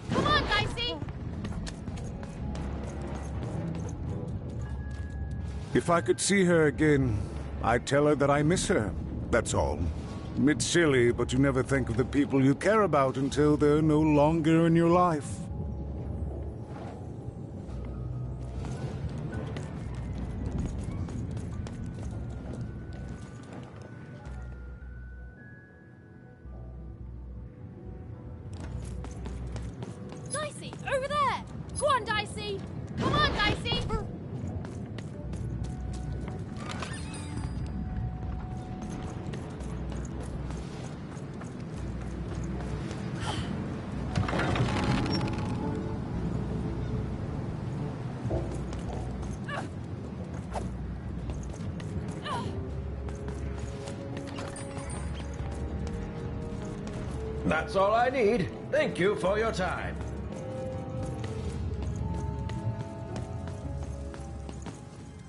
Come on, Dicey! If I could see her again, I'd tell her that I miss her. That's all. It's silly, but you never think of the people you care about until they're no longer in your life. Dicey, over there! Go on, Dicey! Come on, Dicey! That's all I need. Thank you for your time.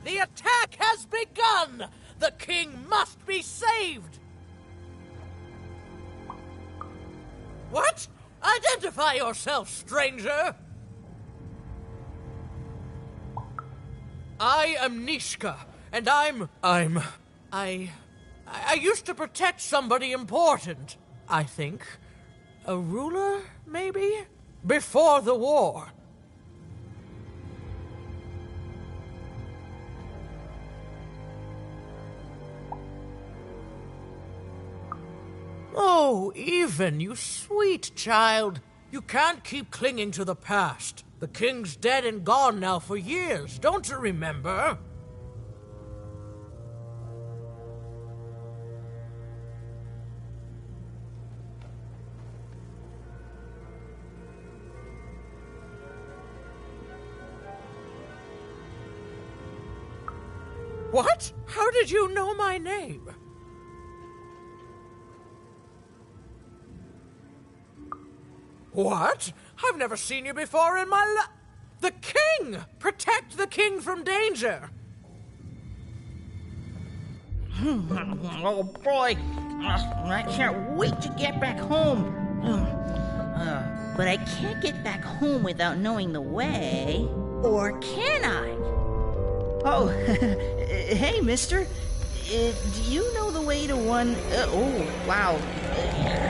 The attack has begun! The king must be saved! What? Identify yourself, stranger! I am Nishka, and I used to protect somebody important, I think. A ruler, maybe? Before the war. Oh, Even, you sweet child. You can't keep clinging to the past. The king's dead and gone now for years, don't you remember? What? How did you know my name? What? I've never seen you before in my life. The king! Protect the king from danger! Oh boy, I can't wait to get back home. But I can't get back home without knowing the way. Or can I? Oh, hey, mister. Do you know the way to one... oh, wow.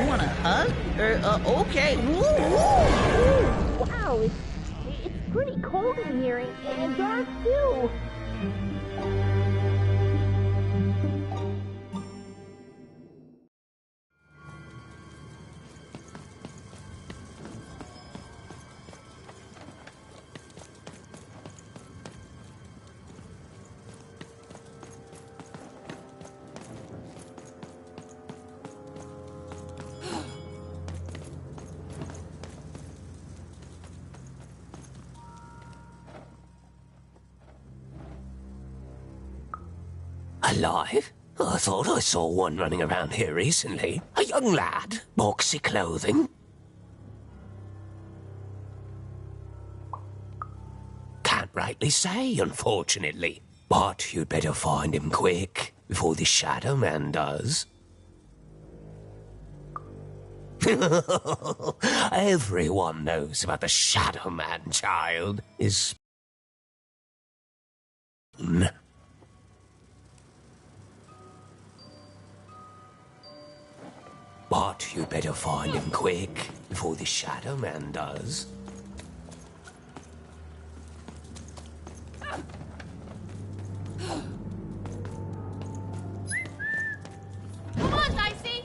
You want a hug? Okay. Woo, woo, woo. Wow, it's pretty cold in here and dark too. Alive? I thought I saw one running around here recently. A young lad, boxy clothing. Can't rightly say, unfortunately. But you'd better find him quick, before the Shadow Man does. Everyone knows about the Shadow Man, child. His But you'd better find him quick before the Shadow Man does. Come on, Dicey!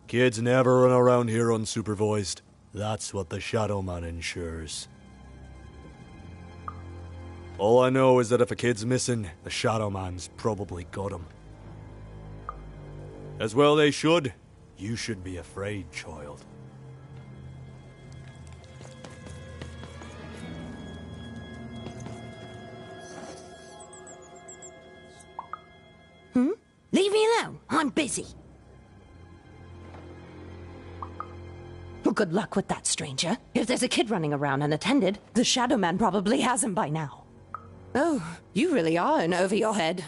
Kids never run around here unsupervised. That's what the Shadow Man ensures. All I know is that if a kid's missing, the Shadow Man's probably got him. As well they should. You should be afraid, child. Leave me alone. I'm busy. Well, good luck with that, stranger. If there's a kid running around unattended, the Shadow Man probably has him by now. Oh, you really are in over your head.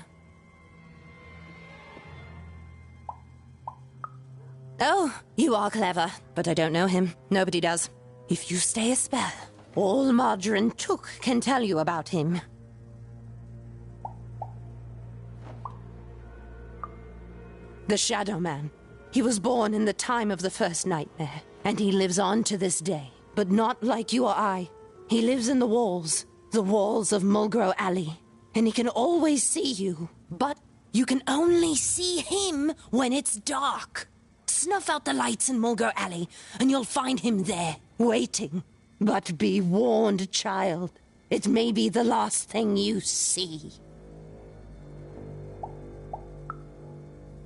Oh, you are clever, but I don't know him. Nobody does. If you stay a spell, all Margarine Took can tell you about him. The Shadow Man. He was born in the time of the first nightmare, and he lives on to this day. But not like you or I. He lives in the walls of Mulgrew Alley, and he can always see you. But you can only see him when it's dark. Snuff out the lights in Mulgrew Alley, and you'll find him there, waiting. But be warned, child. It may be the last thing you see.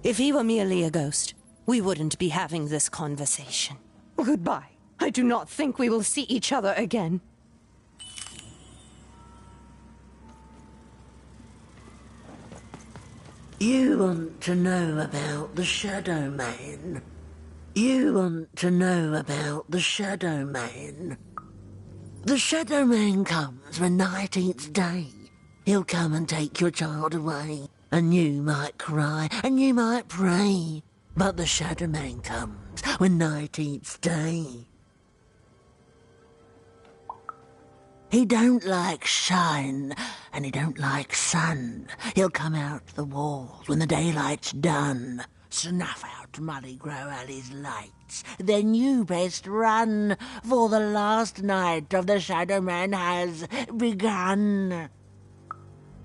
If he were merely a ghost, we wouldn't be having this conversation. Goodbye. I do not think we will see each other again. You want to know about the Shadow Man? You want to know about the Shadow Man? The Shadow Man comes when night eats day. He'll come and take your child away, and you might cry, and you might pray. But the Shadow Man comes when night eats day. He don't like shine, and he don't like sun. He'll come out the walls when the daylight's done. Snuff out Mulgrew Alley's lights. Then you best run, for the last night of the Shadow Man has begun.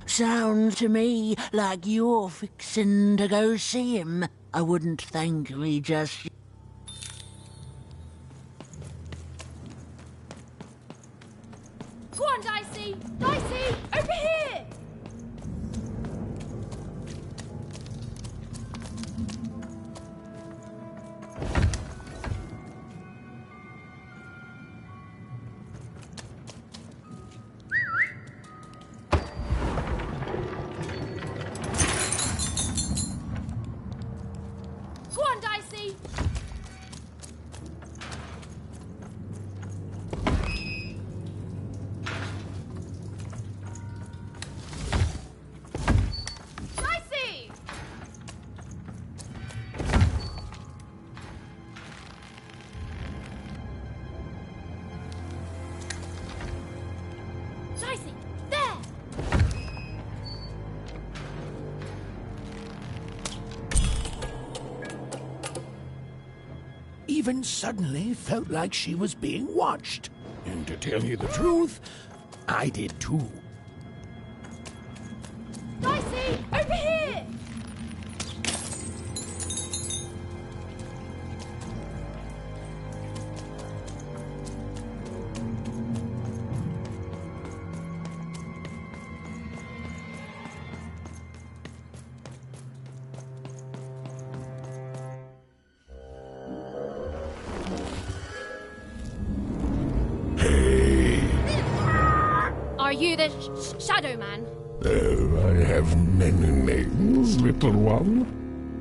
Sounds to me like you're fixin' to go see him. I wouldn't thank me just... Go on, Dicey! Dicey! Over here! Go on, Dicey! Dicey! Dicey! There! Even suddenly felt like she was being watched. And to tell you the truth, I did too. Dicey! Over here! Are you the Shadow Man? I have many names, little one.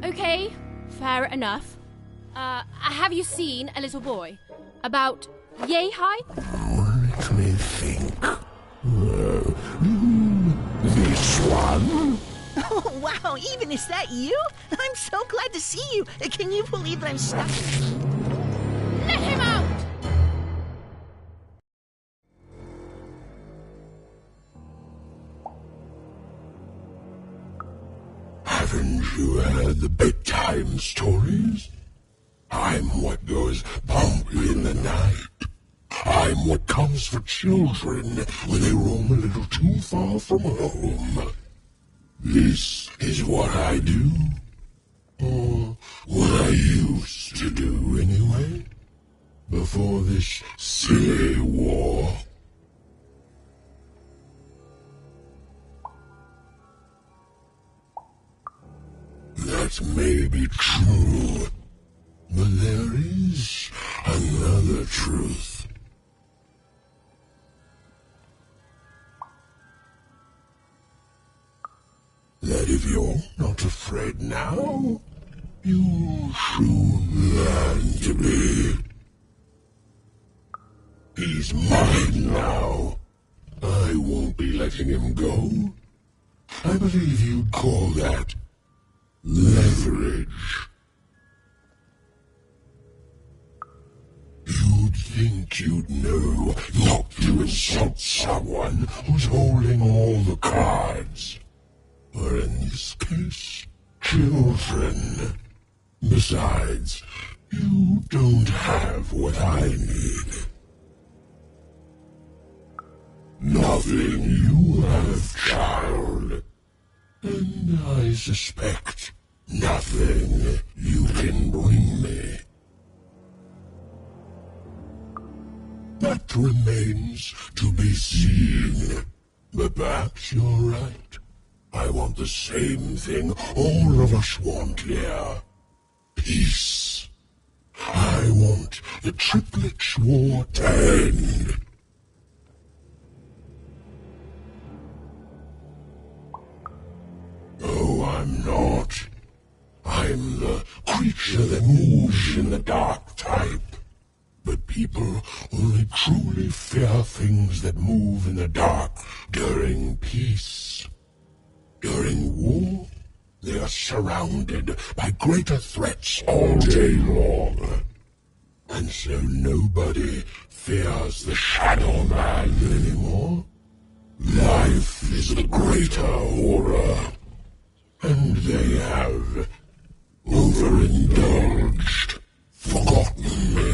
Okay, fair enough. Have you seen a little boy? About yay high? Let me think. This one? Oh, wow, even is that you? I'm so glad to see you. Can you believe that I'm stuck? Let him out! Haven't you heard the bedtime stories? I'm what goes bump in the night. I'm what comes for children when they roam a little too far from home. This is what I do. Or what I used to do anyway. Before this silly war. That may be true, but there is another truth. That if you're not afraid now, you'll soon learn to be. He's mine now. I won't be letting him go. I believe you'd call that leverage. You'd think you'd know not to insult someone who's holding all the cards. Or in this case, children. Besides, you don't have what I need. Nothing you have, child. And I suspect nothing you can bring me. That remains to be seen. But perhaps you're right. I want the same thing all of us want here. Peace. I want the Triplets' War to end. Oh, I'm not. I'm the creature that moves in the dark type. But people only truly fear things that move in the dark during peace. During war, they are surrounded by greater threats all day long. And so nobody fears the Shadow Man anymore. Life is the greater horror. And they have overindulged, forgotten me.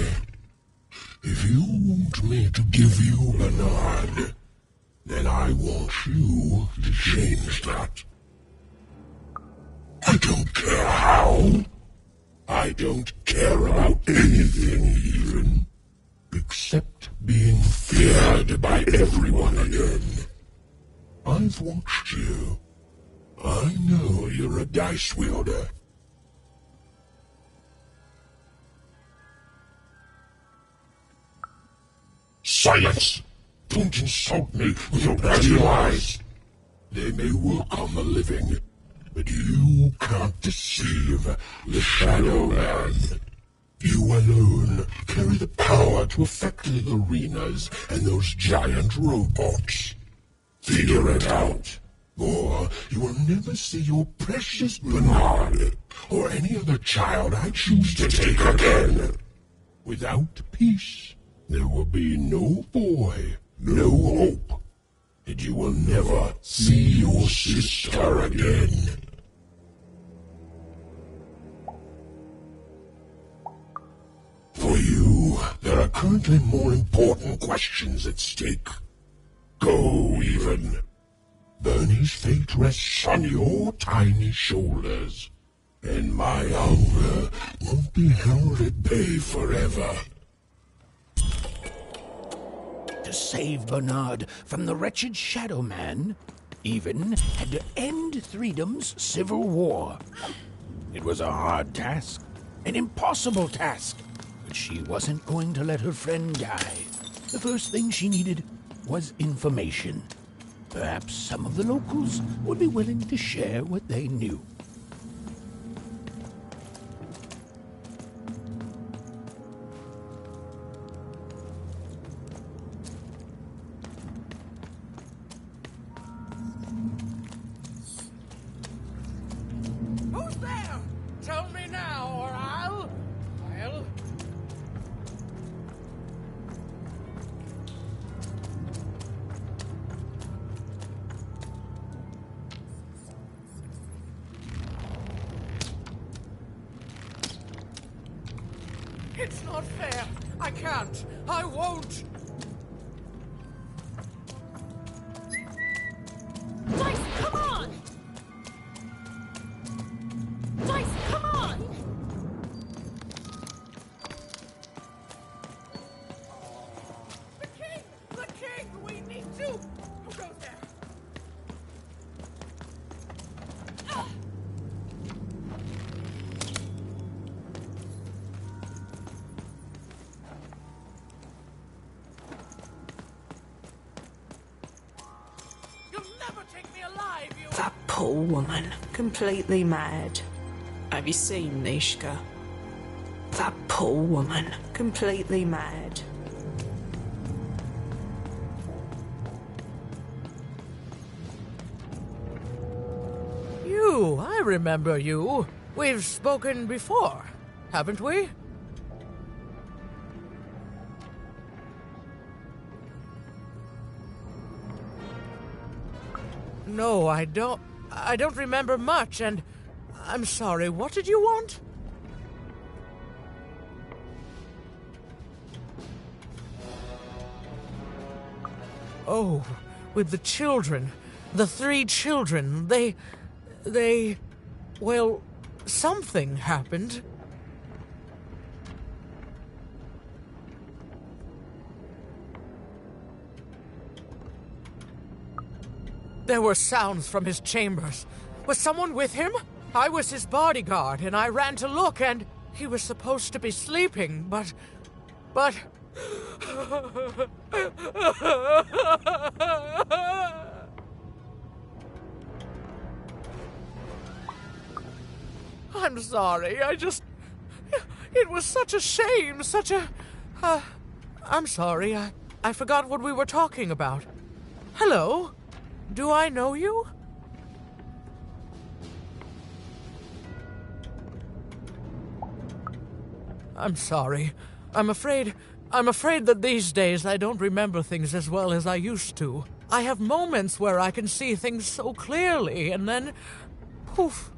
If you want me to give you Bernard, then I want you to change that. I don't care how. I don't care about anything even, except being feared by everyone again. I've watched you. I know you're a dice wielder. Silence! Don't insult me with your bloody lies. They may work on the living, but you can't deceive the Shadow Man. You alone carry the power to affect the arenas and those giant robots. Figure it out, or you will never see your precious Bernard or any other child I choose to take again. Without peace, there will be no boy, no hope, and you will never see your sister again. For you, there are currently more important questions at stake. Go, even. Bernie's fate rests on your tiny shoulders, and my hunger won't be held at bay forever. To save Bernard from the wretched Shadow Man, Even had to end Threedom's civil war. It was a hard task, an impossible task, but she wasn't going to let her friend die. The first thing she needed was information. Perhaps some of the locals would be willing to share what they knew. Who's there? Tell me now, or I'll... It's not fair. I can't. I won't. Dice, come on! Dice, come on! The king! The king! We need to... Who goes there? You'll never take me alive, you... That poor woman, completely mad. Have you seen Nishka? That poor woman, completely mad. You, I remember you. We've spoken before, haven't we? No, I don't remember much, and I'm sorry. What did you want? Oh, with the children. The 3 children. Well, something happened. There were sounds from his chambers. Was someone with him? I was his bodyguard, and I ran to look, and he was supposed to be sleeping, but... I'm sorry, it was such a shame, such a... I'm sorry, I forgot what we were talking about. Hello? Do I know you? I'm sorry. I'm afraid that these days I don't remember things as well as I used to. I have moments where I can see things so clearly, and then... poof.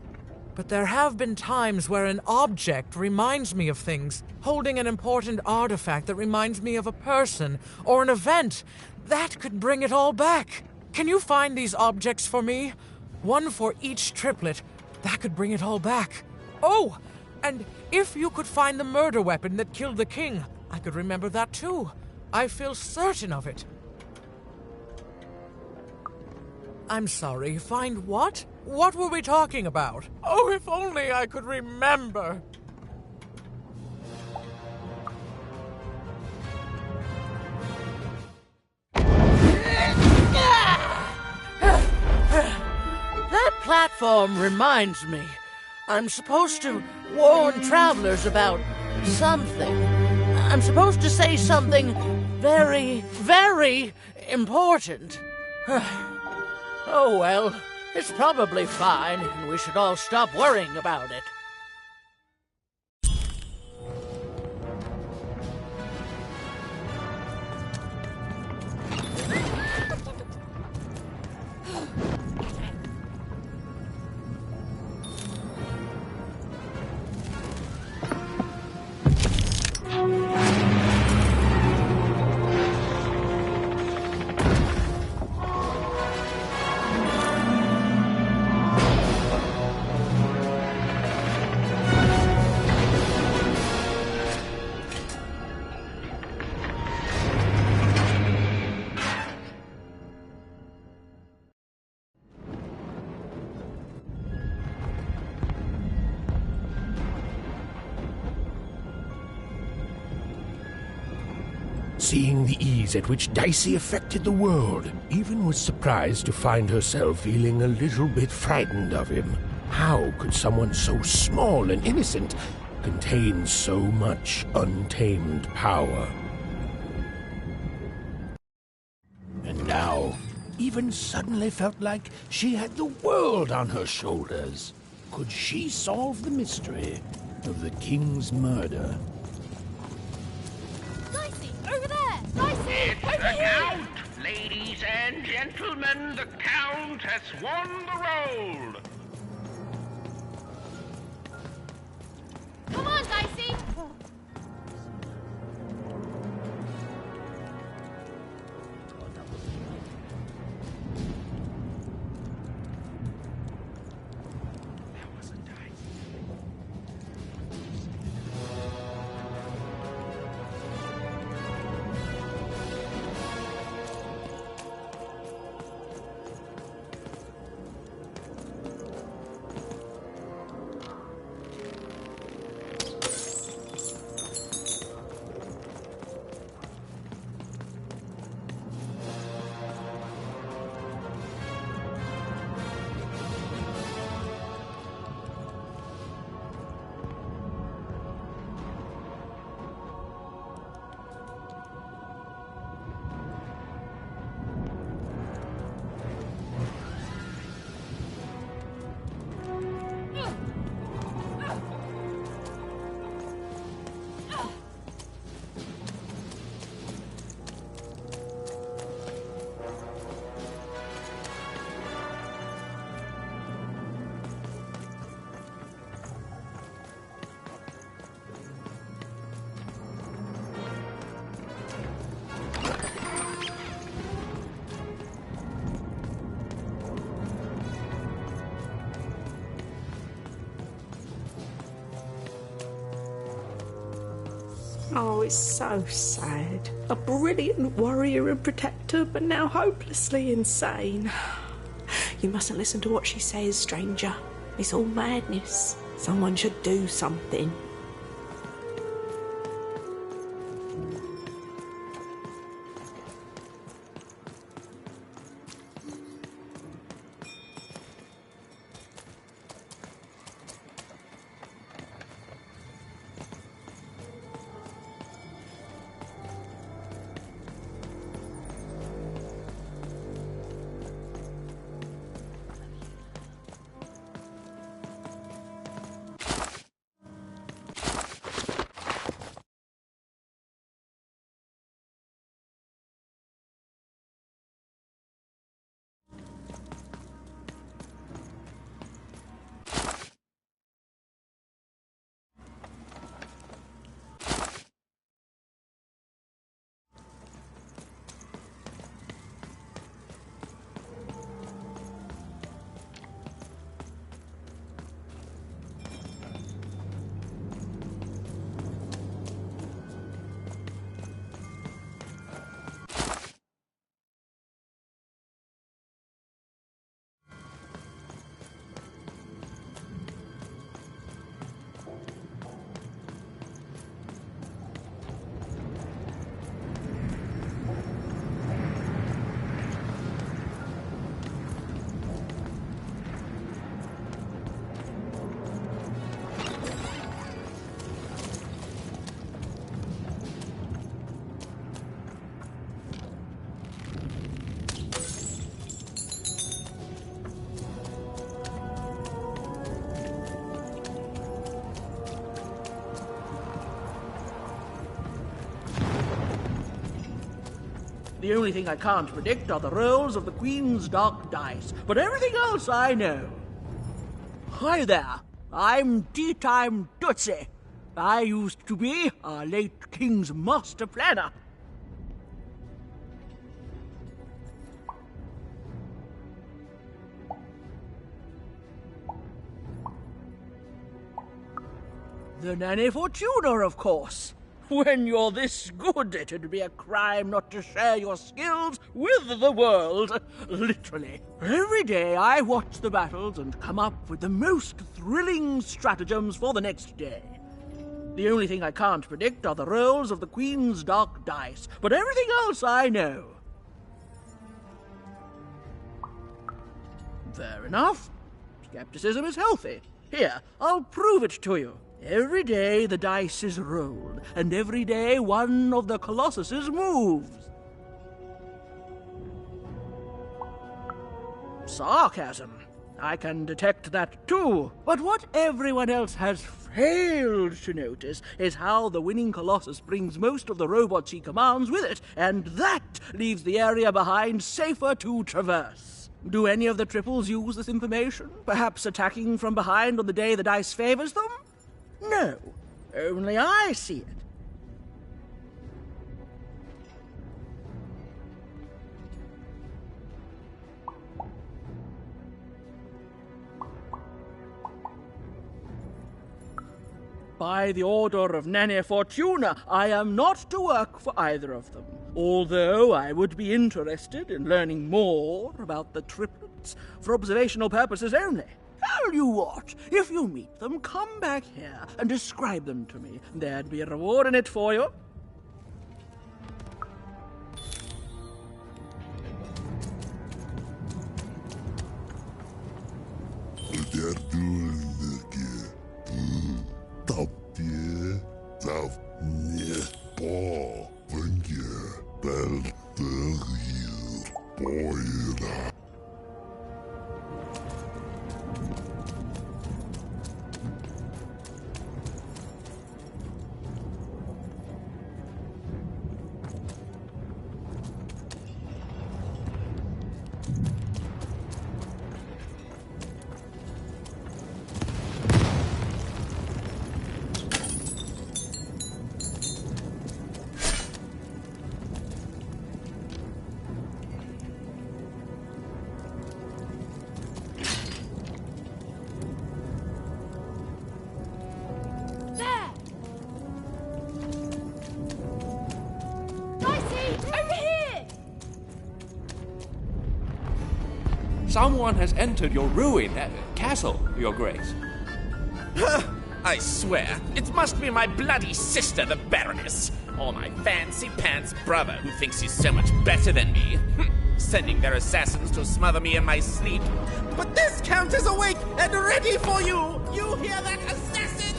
But there have been times where an object reminds me of things, holding an important artifact that reminds me of a person or an event. That could bring it all back. Can you find these objects for me? One for each triplet. That could bring it all back. Oh, and if you could find the murder weapon that killed the king, I could remember that too. I feel certain of it. I'm sorry, find what? What were we talking about? Oh, if only I could remember. That platform reminds me. I'm supposed to warn travelers about something. I'm supposed to say something very, very important. Oh, well, it's probably fine, and we should all stop worrying about it. Seeing the ease at which Dicey affected the world, Even was surprised to find herself feeling a little bit frightened of him. How could someone so small and innocent contain so much untamed power? And now, Even suddenly felt like she had the world on her shoulders. Could she solve the mystery of the king's murder? Dicey, over there! Dicey, It's over the here! Count! Ladies and gentlemen, the Count has won the roll! Come on, Dicey! Oh, it's so sad. A brilliant warrior and protector, but now hopelessly insane. You mustn't listen to what she says, stranger. It's all madness. Someone should do something. The only thing I can't predict are the rolls of the Queen's dark dice, but everything else I know. Hi there, I'm Tea-Time Tootsie. I used to be our late King's master planner. The Nanny Fortuna, of course. When you're this good, it'd be a crime not to share your skills with the world. Literally. Every day I watch the battles and come up with the most thrilling stratagems for the next day. The only thing I can't predict are the rolls of the Queen's dark dice, but everything else I know. Fair enough. Skepticism is healthy. Here, I'll prove it to you. Every day the dice is rolled, and every day one of the Colossuses moves. Sarcasm. I can detect that too. But what everyone else has failed to notice is how the winning Colossus brings most of the robots he commands with it, and that leaves the area behind safer to traverse. Do any of the triples use this information? Perhaps attacking from behind on the day the dice favors them? No, only I see it. By the order of Nanny Fortuna, I am not to work for either of them, although I would be interested in learning more about the triplets for observational purposes only. Tell you what, if you meet them, come back here and describe them to me. There'd be a reward in it for you. Someone has entered your ruined castle, Your Grace. I swear, it must be my bloody sister, the Baroness, or my fancy-pants brother who thinks he's so much better than me, sending their assassins to smother me in my sleep. But this Count is awake and ready for you! You hear that, assassins?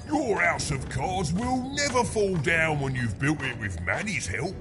Your house of cards will never fall down when you've built it with Manny's help.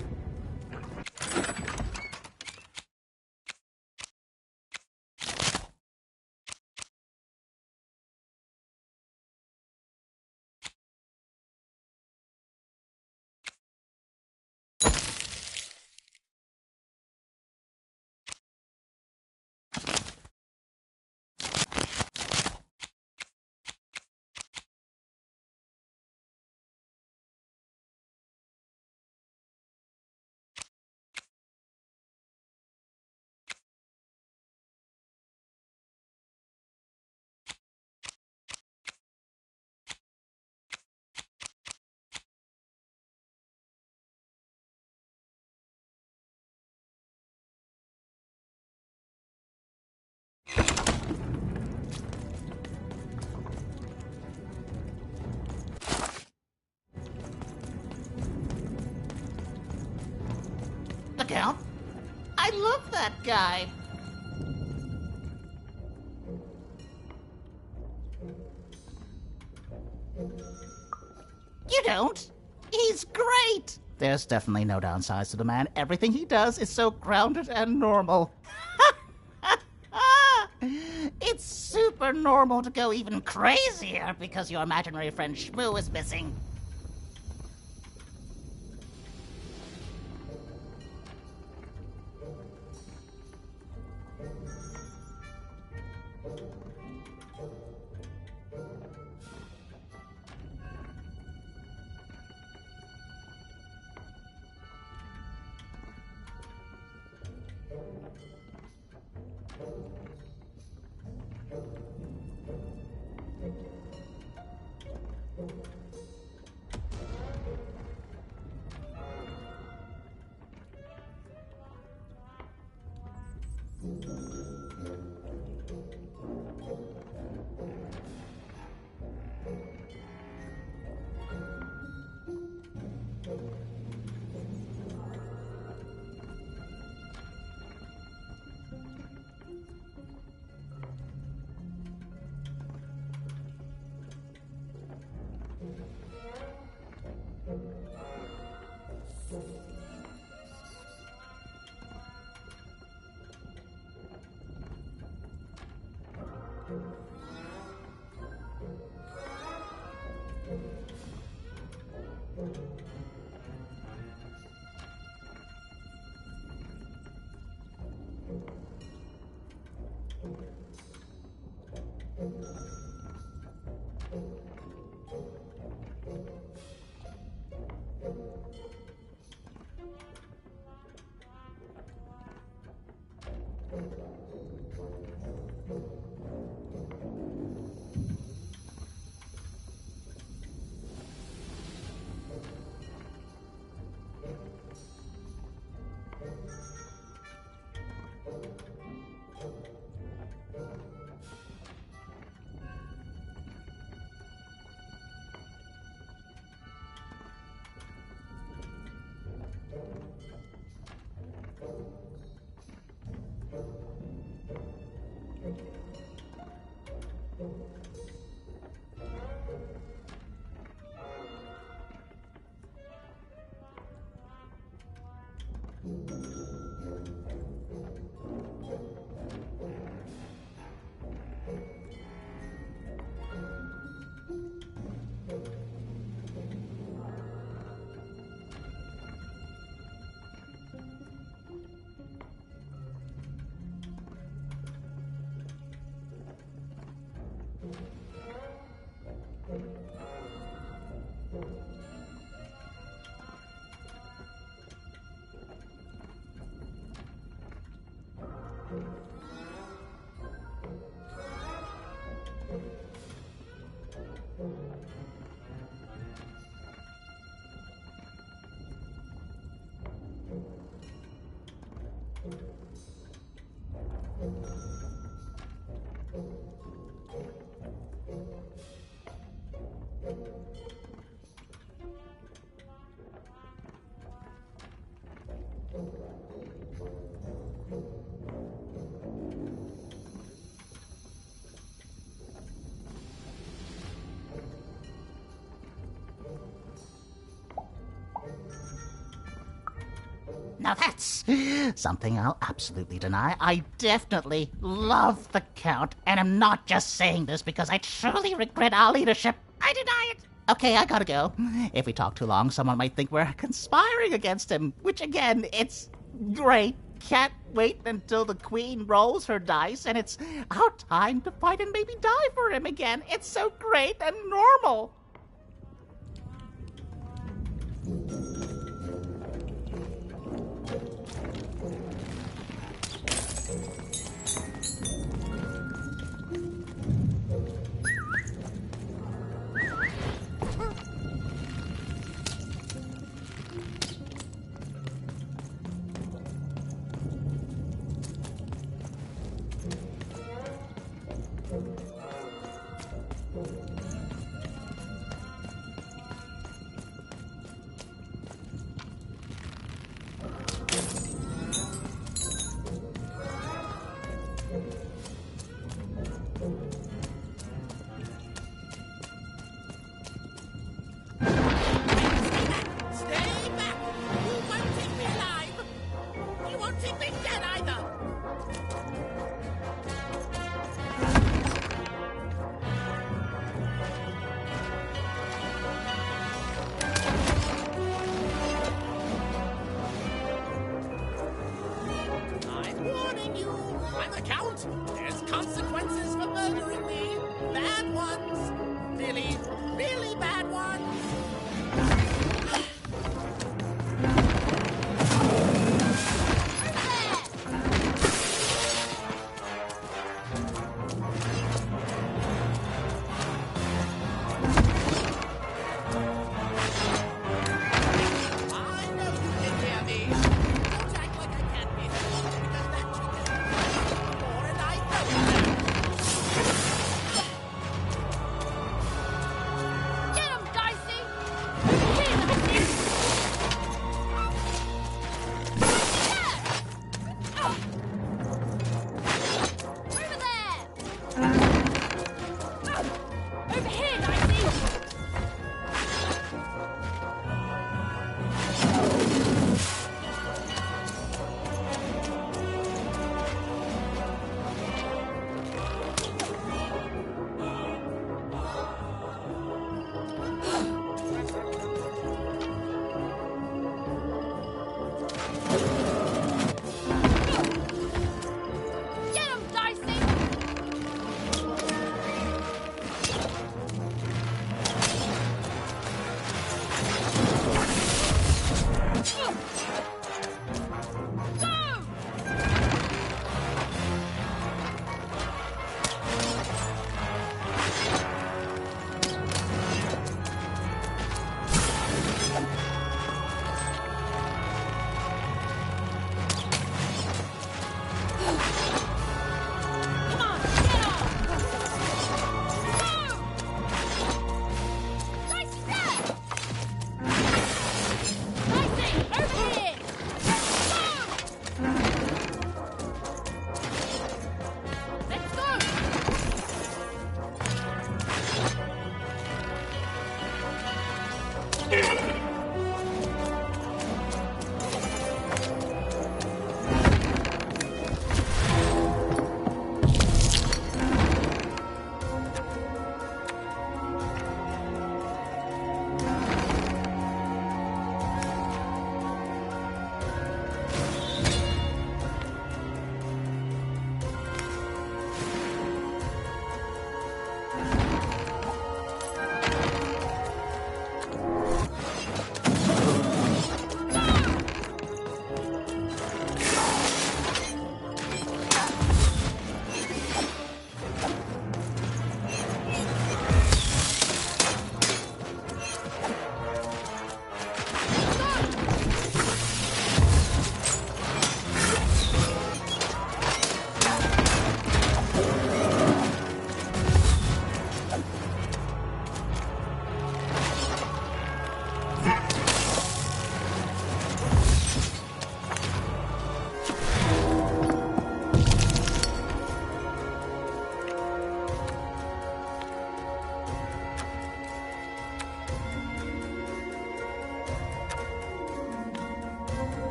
The Count? I love that guy. You don't? He's great! There's definitely no downsides to the man. Everything he does is so grounded and normal. It's super normal to go even crazier because your imaginary friend Shmoo is missing. Now that's something I'll absolutely deny. I definitely love the Count, and I'm not just saying this because I truly regret our leadership. I deny it. Okay, I gotta go. If we talk too long, someone might think we're conspiring against him, which again, it's great. Can't wait until the Queen rolls her dice and it's our time to fight and maybe die for him again. It's so great and normal. There's consequences for murdering me. Bad ones. Really, really bad ones.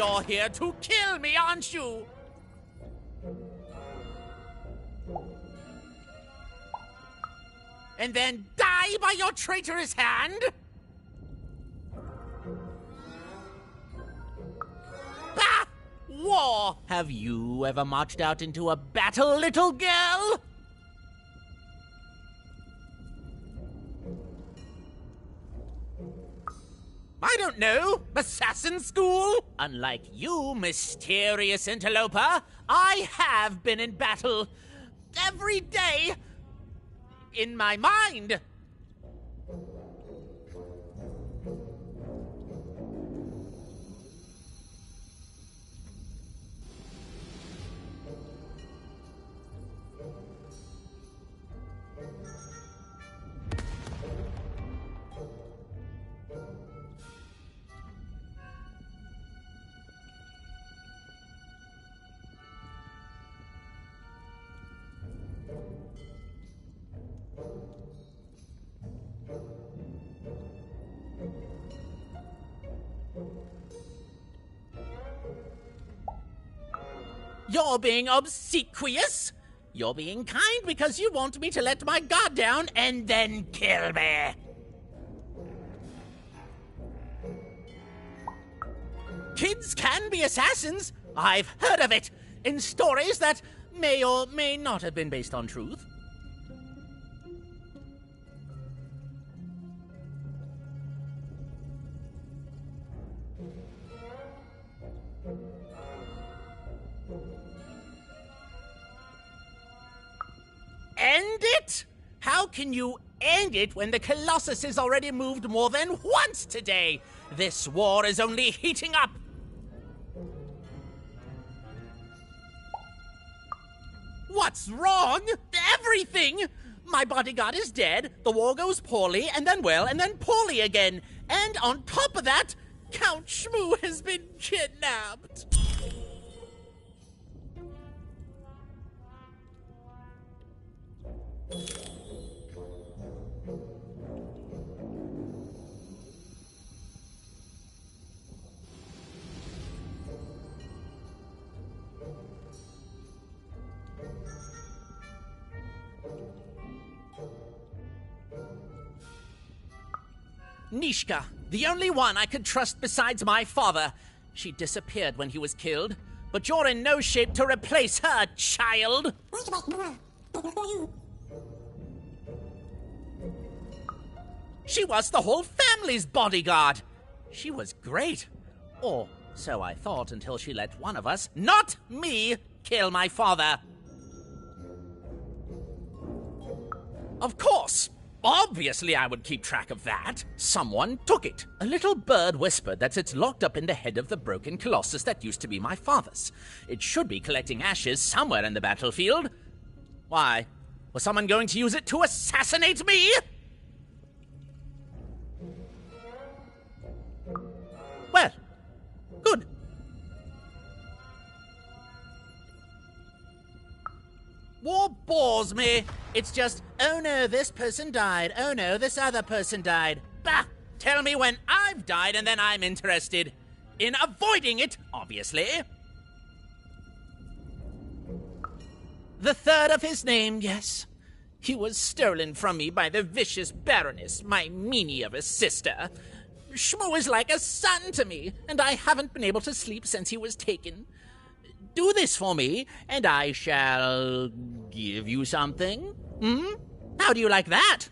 You're here to kill me, aren't you? And then die by your traitorous hand? Bah! War! Have you ever marched out into a battle, little girl? I don't know. Assassin school? Unlike you, mysterious interloper, I have been in battle every day in my mind. You're being obsequious? You're being kind because you want me to let my guard down and then kill me. Kids can be assassins. I've heard of it in stories that may or may not have been based on truth. End it? How can you end it when the Colossus has already moved more than once today? This war is only heating up. What's wrong? Everything! My bodyguard is dead, the war goes poorly, and then well, and then poorly again. And on top of that, Count Shmoo has been kidnapped. Nishka, the only one I could trust besides my father. She disappeared when he was killed, but you're in no shape to replace her, child. She was the whole family's bodyguard. She was great. Or so I thought until she let one of us, not me, kill my father. Of course. Obviously, I would keep track of that. Someone took it. A little bird whispered that it's locked up in the head of the broken Colossus that used to be my father's. It should be collecting ashes somewhere in the battlefield. Why? Was someone going to use it to assassinate me? Well, good. War bores me. It's just, oh no, this person died. Oh no, this other person died. Bah! Tell me when I've died and then I'm interested. In avoiding it, obviously. The third of his name, yes. He was stolen from me by the vicious Baroness, my meanie of a sister. Shmoo is like a son to me, and I haven't been able to sleep since he was taken. Do this for me, and I shall give you something. How do you like that?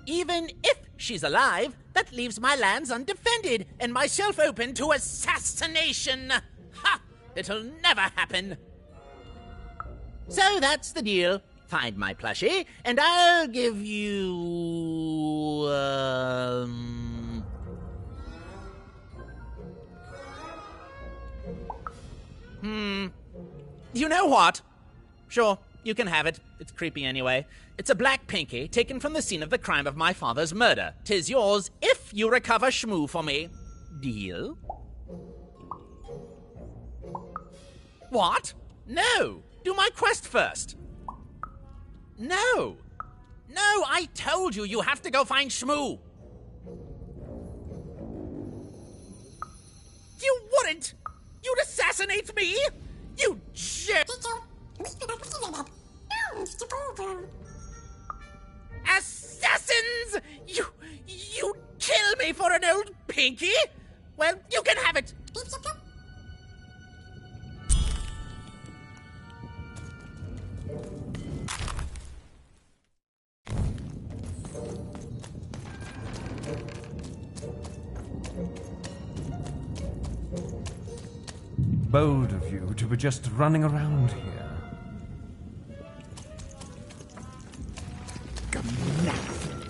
even if she's alive, that leaves my lands undefended and myself open to assassination. Ha! It'll never happen. So that's the deal. Find my plushie, and I'll give you... You know what? Sure, you can have it. It's creepy anyway. It's a black pinky taken from the scene of the crime of my father's murder. 'Tis yours if you recover Shmoo for me. Deal? What? No! Do my quest first. No! No, I told you you have to go find Shmoo. You wouldn't! You'd assassinate me! You jerk! Assassins! You kill me for an old pinky? Well, you can have it. Bold of you to be just running around here.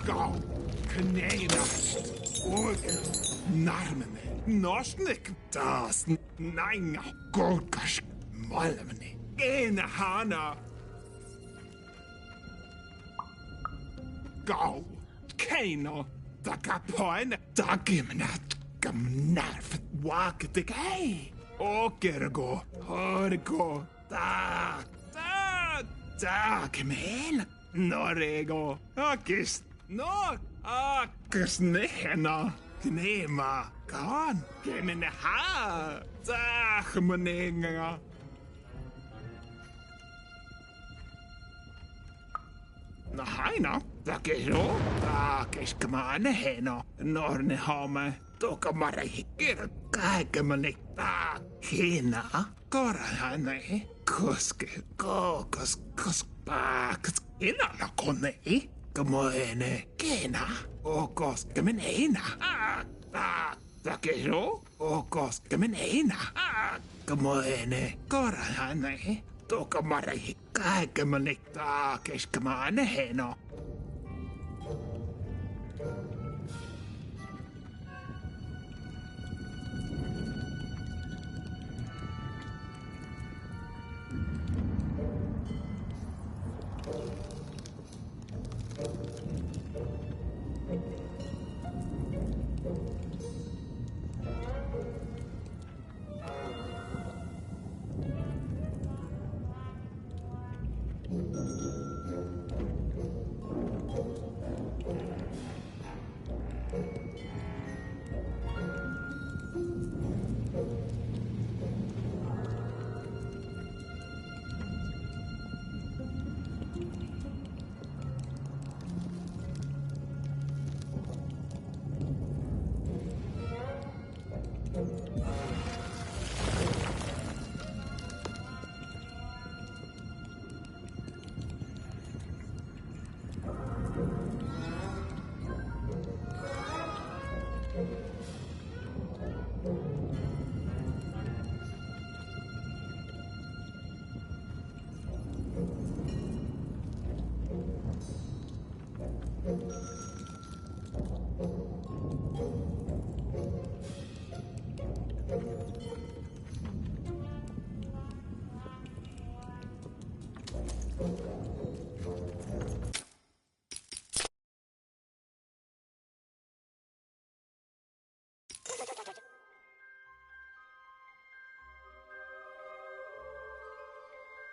Go, Canada, Organ, Narmane, Nosnik, Das, Nanga, Golkash, Malamane, Enahana. Go, Kano, Dakapoin, Dagimanat, Gamnarf, Wakatik, Okergo, Horgo, Da, Kamen. Norego, Akis, no, Akis Nehena, Gnema, Gan, Gemeneha, Zachmaninga. Nahaina, Dakero, Akis Kamane Heno, Nornehome, Tokamara Hikir, Kaikamanik, Hina, Korahane, Kuske, Kus. Ina la kone, kamoene, kena, okos kamenena, takero, okos kamenena, kamoene, korahane, tokamara hikai kamanikta, keskamane heno.